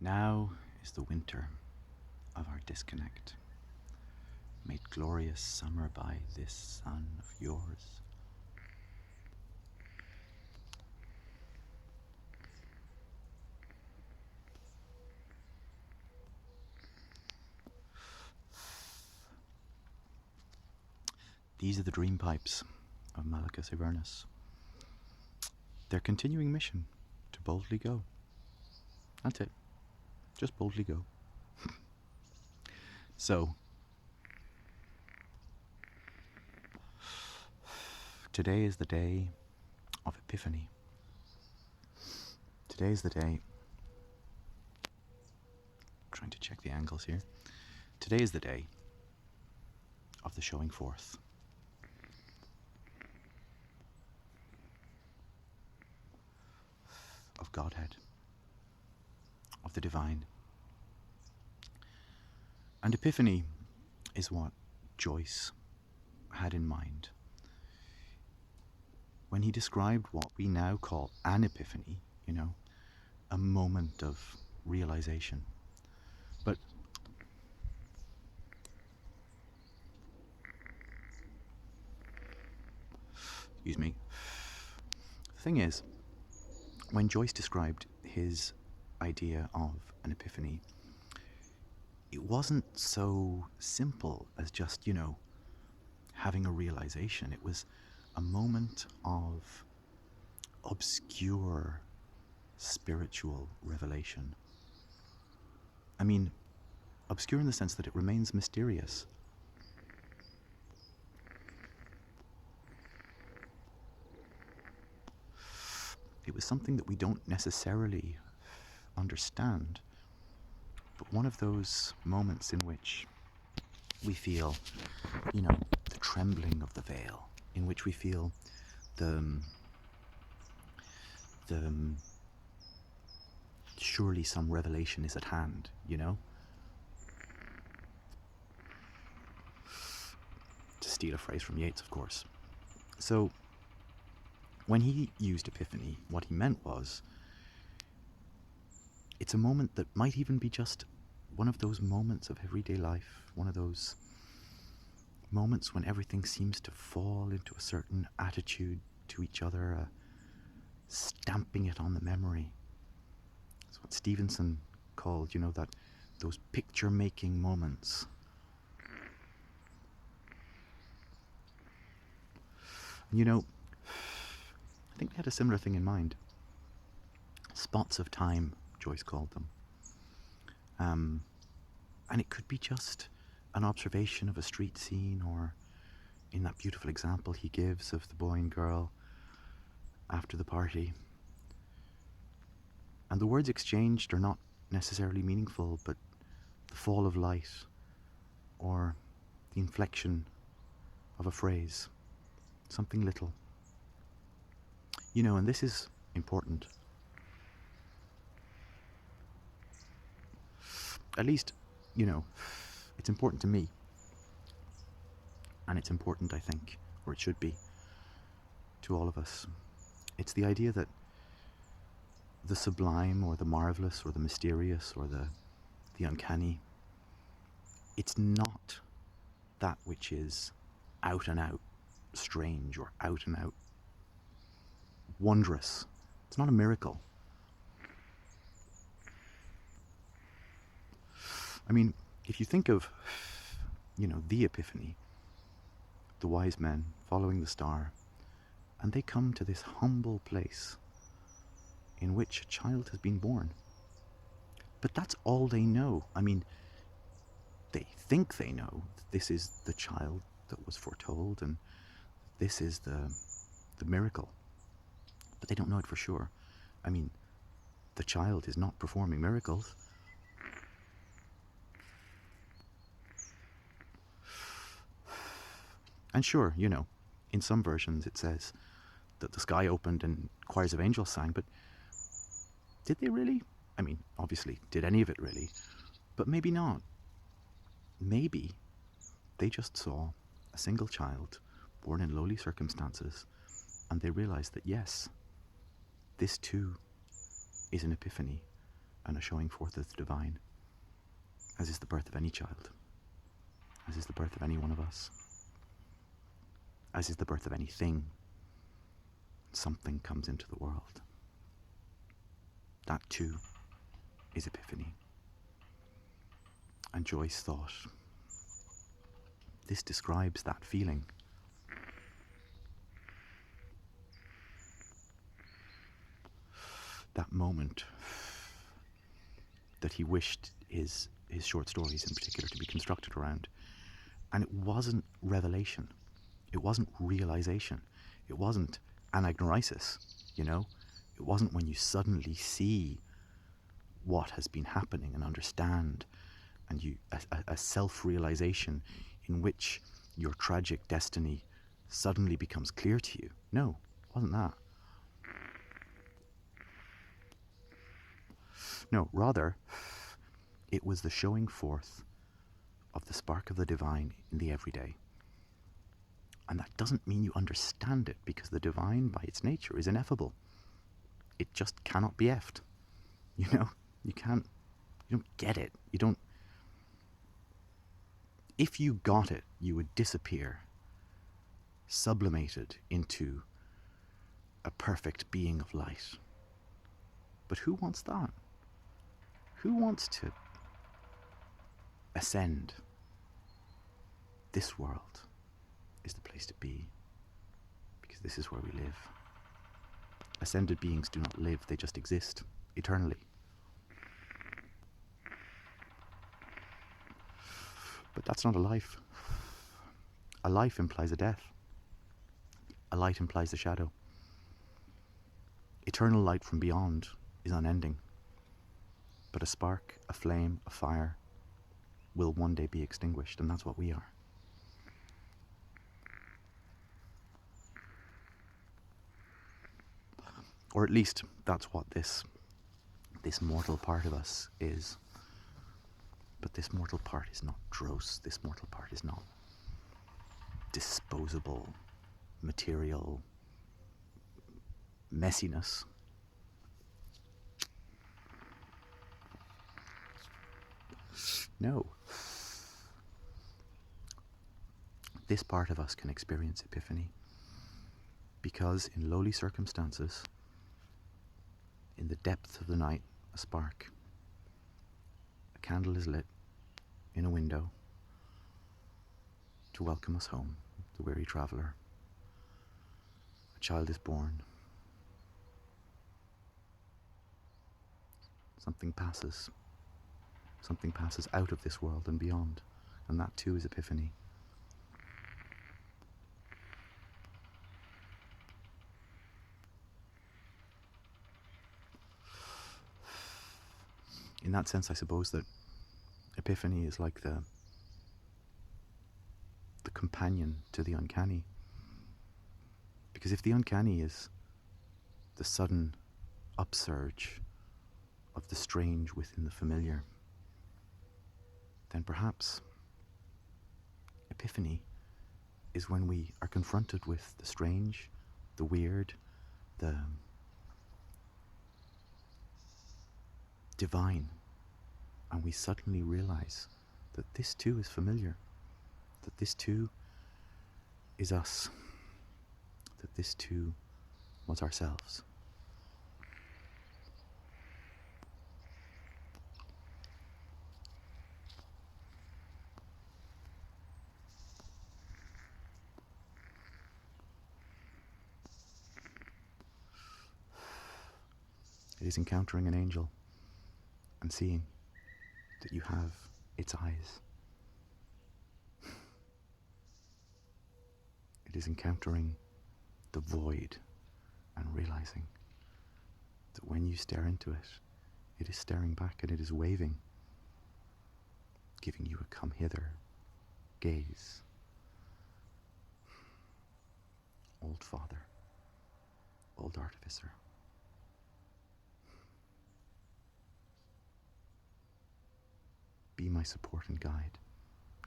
Now is the winter of our disconnect, made glorious summer by this sun of yours. These are the dream pipes of Malachas Ivernus. Their continuing mission to boldly go. That's it. Just boldly go. So, today is the day of Epiphany. Today is the day, trying to check the angles here. Today is the day of the showing forth. Of Godhead, of the divine. And Epiphany is what Joyce had in mind when he described what we now call an epiphany, a moment of realization. But excuse me. The thing is, when Joyce described his idea of an epiphany, it wasn't so simple as just, having a realization. It was a moment of obscure spiritual revelation. I mean, obscure in the sense that it remains mysterious. It was something that we don't necessarily understand, but one of those moments in which we feel, the trembling of the veil, in which we feel the surely some revelation is at hand, To steal a phrase from Yeats, of course. So, when he used epiphany, what he meant was, it's a moment that might even be just one of those moments of everyday life, one of those moments when everything seems to fall into a certain attitude to each other, stamping it on the memory. It's what Stevenson called, those picture-making moments. I think they had a similar thing in mind. Spots of time, Joyce called them. And it could be just an observation of a street scene, or in that beautiful example he gives of the boy and girl after the party. And the words exchanged are not necessarily meaningful, but the fall of light, or the inflection of a phrase, something little. And this is important. At least, it's important to me. And it's important, I think, or it should be, to all of us. It's the idea that the sublime, or the marvelous, or the mysterious, or the uncanny, it's not that which is out and out strange, or out and out wondrous. It's not a miracle. I mean, if you think of, the Epiphany, the wise men following the star, and they come to this humble place in which a child has been born. But that's all they know. I mean, they think they know that this is the child that was foretold, and this is the miracle. But they don't know it for sure. I mean, the child is not performing miracles. And sure, in some versions it says that the sky opened and choirs of angels sang, but did they really? I mean, obviously, did any of it really? But maybe not. Maybe they just saw a single child born in lowly circumstances, and they realized that yes, this too is an epiphany, and a showing forth of the divine, as is the birth of any child, as is the birth of any one of us, as is the birth of anything. Something comes into the world. That too is Epiphany. And Joyce thought, this describes that feeling. That moment that he wished his short stories in particular to be constructed around. And it wasn't revelation. It wasn't realization. It wasn't anagnorisis, you know? It wasn't when you suddenly see what has been happening and understand, and you a self-realization in which your tragic destiny suddenly becomes clear to you. No, it wasn't that. No, rather, it was the showing forth of the spark of the divine in the everyday. And that doesn't mean you understand it, because the divine by its nature is ineffable. It just cannot be effed. You know, you don't get it. You don't. If you got it, you would disappear, sublimated into a perfect being of light. But who wants that? Who wants to ascend? This world is the place to be, because this is where we live. Ascended beings do not live, they just exist eternally. But that's not a life. A life implies a death. A light implies a shadow. Eternal light from beyond is unending. But a spark, a flame, a fire will one day be extinguished, and that's what we are. Or at least that's what this mortal part of us is. But this mortal part is not dross. This mortal part is not disposable, material messiness. No. This part of us can experience Epiphany because in lowly circumstances, in the depth of the night, a spark, a candle is lit in a window to welcome us home, the weary traveller. A child is born. Something passes. Something passes out of this world and beyond, and that too is Epiphany. In that sense, I suppose that Epiphany is like the companion to the uncanny. Because if the uncanny is the sudden upsurge of the strange within the familiar, then perhaps Epiphany is when we are confronted with the strange, the weird, the divine, and we suddenly realize that this too is familiar, that this too is us, that this too was ourselves. It is encountering an angel and seeing that you have its eyes. It is encountering the void and realizing that when you stare into it, it is staring back and it is waving, giving you a come hither gaze. Old father, old artificer. Be my support and guide,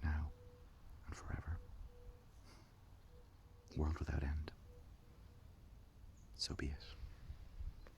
now and forever. World without end. So be it.